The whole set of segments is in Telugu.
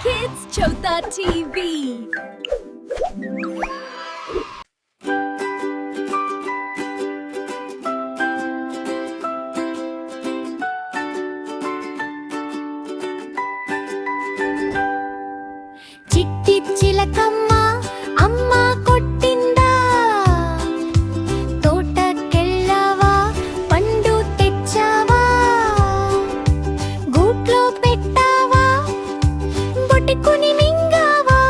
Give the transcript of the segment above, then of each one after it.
Kids Chota TV. చిట్టి చిలకమ్మ అమ్మ కొట్టిందా తోటకెళ్ళావా పండు తెచ్చావా గూట్లో పెట్టావా బొట్టుకుని మింగావా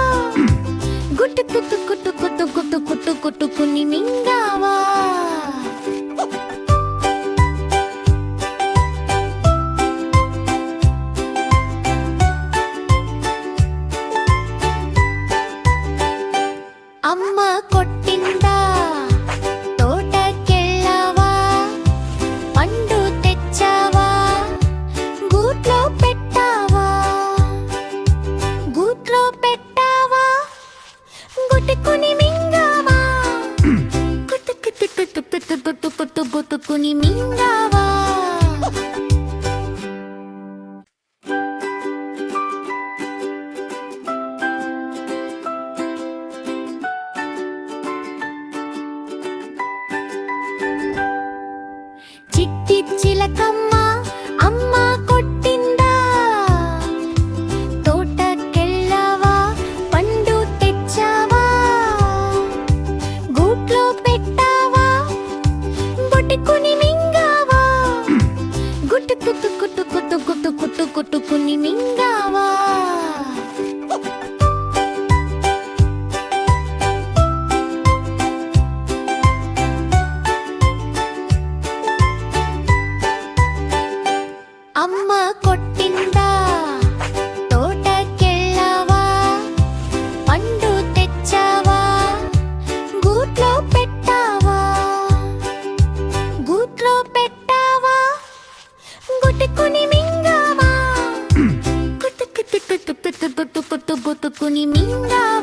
గుట్టు కుట్టు కుట్టు కుట్టు కుట్టు కుట్టు కుట్టుకుని మింగావా అమ్మ కొట్టిందా తోటకెళ్ళావా పండు తెచ్చావా గూట్లో పెట్టావా గుట్టుకుని మింగావా కుట్టు కుట్టు కుట్టు కుట్టు కుట్టు కుట్టు గుట్టుకుని మింగావా చిట్టి చిలకమ్మ అమ్మ కొట్టిందా తోటకెళ్ళావా పండు తెచ్చావా గూట్లో పెట్టావా బొట్టుకుని మింగావా గుట్టు కుట్టు కుట్టు కుట్టు కుట్టు కుట్టు కుట్టుకుని మింగావా అమ్మ కొట్టిందా తోటకెళ్ళావా పండు తెచ్చావా గూట్లో పెట్టావా గుట్టుకుని మింగావా కుట్టు కుట్టు కుట్టు కుట్టు కుట్టు కుట్టు కుట్టుకుని మింగావా